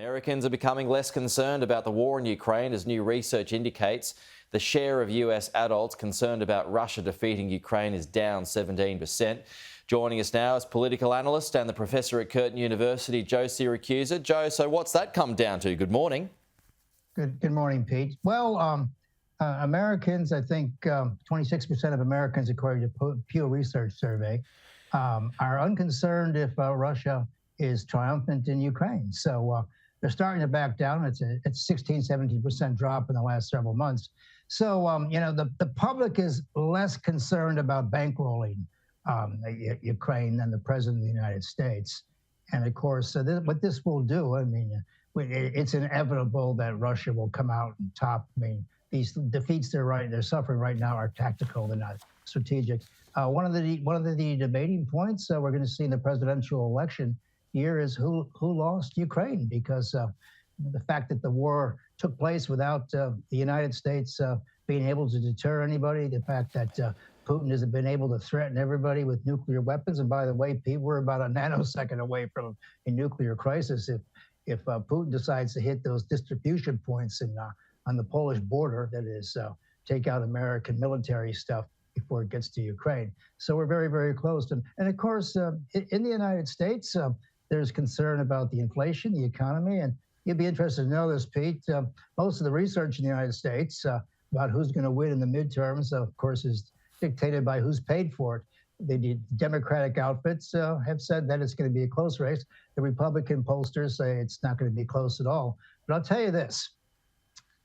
Americans are becoming less concerned about the war in Ukraine as new research indicates the share of US adults concerned about Russia defeating Ukraine is down 17%. Joining us now is political analyst and the professor at Curtin University, Joe Siracusa. Joe, so what's that come down to? Good morning. Good morning, Pete. Well, Americans, I think 26% of Americans, according to Pew Research survey, are unconcerned if Russia is triumphant in Ukraine. So they're starting to back down. It's 16, 17% drop in the last several months. So, the public is less concerned about bankrolling Ukraine than the President of the United States. And of course, what this will do, I mean, it's inevitable that Russia will come out and top. I mean, these defeats they're suffering right now are tactical, they're not strategic. One of the debating points we're going to see in the presidential election year is who lost Ukraine, because the fact that the war took place without the United States being able to deter anybody, the fact that Putin hasn't been able to threaten everybody with nuclear weapons. And by the way, Pete, we're about a nanosecond away from a nuclear crisis if Putin decides to hit those distribution points on the Polish border, that is, take out American military stuff before it gets to Ukraine. So we're very, very close. And of course, in the United States, there's concern about the inflation, the economy, and you'd be interested to know this, Pete. Most of the research in the United States about who's going to win in the midterms, of course, is dictated by who's paid for it. The Democratic outfits have said that it's going to be a close race. The Republican pollsters say it's not going to be close at all. But I'll tell you this,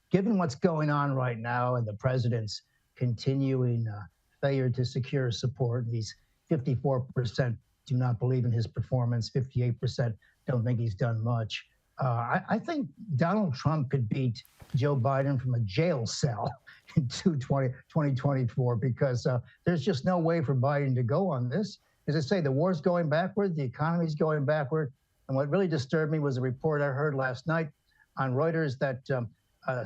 given what's going on right now and the president's continuing failure to secure support, these 54% do not believe in his performance, 58% don't think he's done much. I think Donald Trump could beat Joe Biden from a jail cell in 2024 because there's just no way for Biden to go on this. As I say, the war's going backward, the economy's going backward. And what really disturbed me was a report I heard last night on Reuters that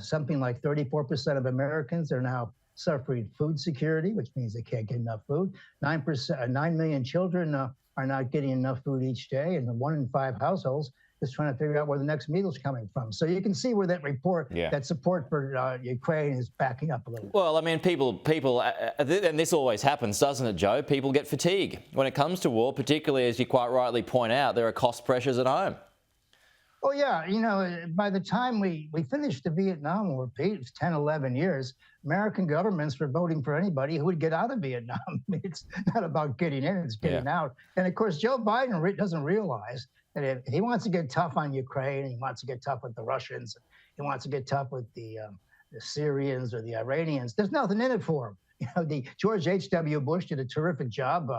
something like 34% of Americans are now suffering food security, which means they can't get enough food. 9 million children are not getting enough food each day, and 1 in 5 households is trying to figure out where the next meal is coming from. So you can see where that report, that support for Ukraine is backing up a little. Well, I mean, people, and this always happens, doesn't it, Joe? People get fatigue when it comes to war, particularly as you quite rightly point out, there are cost pressures at home. Oh, yeah. By the time we finished the Vietnam War, Pete, it was 10, 11 years, American governments were voting for anybody who would get out of Vietnam. I mean, it's not about getting in, it's getting out. And of course, Joe Biden doesn't realize that if he wants to get tough on Ukraine, he wants to get tough with the Russians, he wants to get tough with the Syrians or the Iranians, there's nothing in it for him. The George H.W. Bush did a terrific job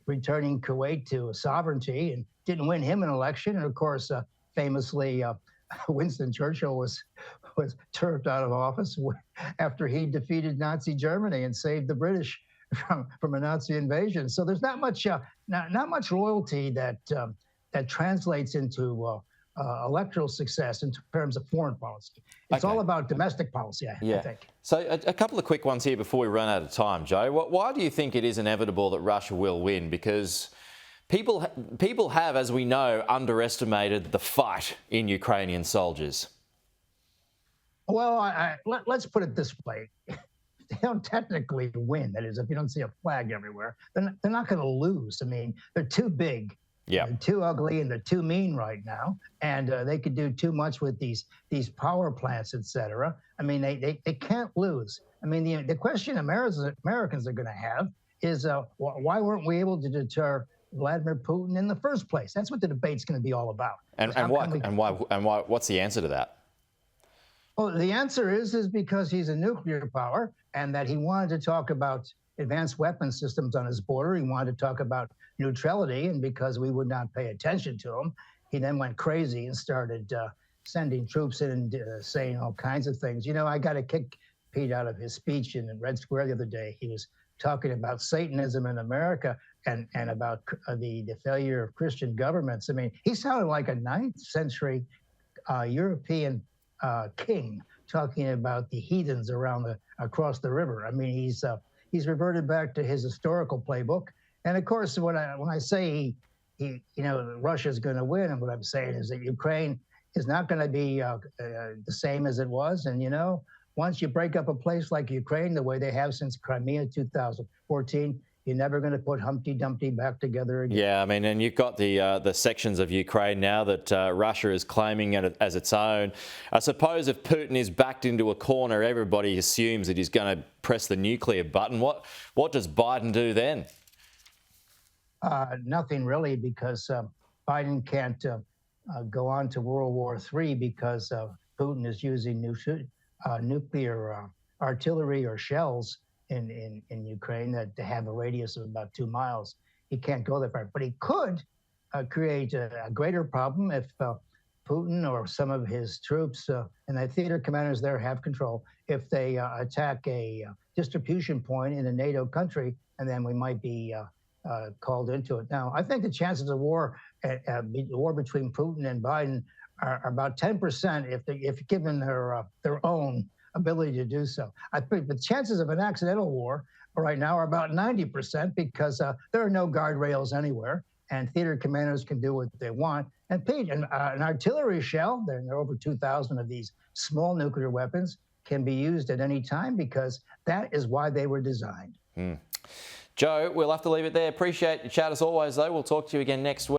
returning Kuwait to sovereignty and didn't win him an election. And of course, famously, Winston Churchill was turfed out of office after he defeated Nazi Germany and saved the British from a Nazi invasion. So there's not much loyalty that translates into electoral success in terms of foreign policy. It's all about domestic policy, I think. So a couple of quick ones here before we run out of time, Joe. Why do you think it is inevitable that Russia will win? Because people have, as we know, underestimated the fight in Ukrainian soldiers. Well, let's put it this way. They don't technically win. That is, if you don't see a flag everywhere, they're not going to lose. I mean, they're too big. Yeah. They're too ugly and they're too mean right now, and they could do too much with these power plants, et cetera. I mean, they can't lose. I mean, the question Americans are going to have is why weren't we able to deter Vladimir Putin in the first place? That's what the debate's going to be all about. And why? What's the answer to that? Well, the answer is because he's a nuclear power, and that he wanted to talk about advanced weapon systems on his border. He wanted to talk about neutrality, and because we would not pay attention to him, he then went crazy and started sending troops in and saying all kinds of things. I got a kick, Pete, out of his speech in Red Square the other day. He was talking about Satanism in America and about the failure of Christian governments. I mean, he sounded like a 9th century European king talking about the heathens across the river. I mean, he's reverted back to his historical playbook. And of course, when I say Russia's going to win, and what I'm saying is that Ukraine is not going to be the same as it was. And, you know, once you break up a place like Ukraine, the way they have since Crimea 2014, you're never going to put Humpty Dumpty back together again. Yeah, I mean, and you've got the sections of Ukraine now that Russia is claiming it as its own. I suppose if Putin is backed into a corner, everybody assumes that he's going to press the nuclear button. What does Biden do then? Nothing really, because Biden can't go on to World War III because Putin is using nuclear artillery or shells in Ukraine that have a radius of about 2 miles. He can't go that far, but he could create a greater problem if Putin or some of his troops and the theater commanders there have control. If they attack a distribution point in a NATO country, and then we might be called into it. Now, I think the chances of war between Putin and Biden are about 10% if given their own ability to do so. I think the chances of an accidental war right now are about 90% because there are no guardrails anywhere, and theater commanders can do what they want. And Pete, an artillery shell, there are over 2,000 of these small nuclear weapons, can be used at any time because that is why they were designed. Joe, we'll have to leave it there. Appreciate your chat as always, though. We'll talk to you again next week.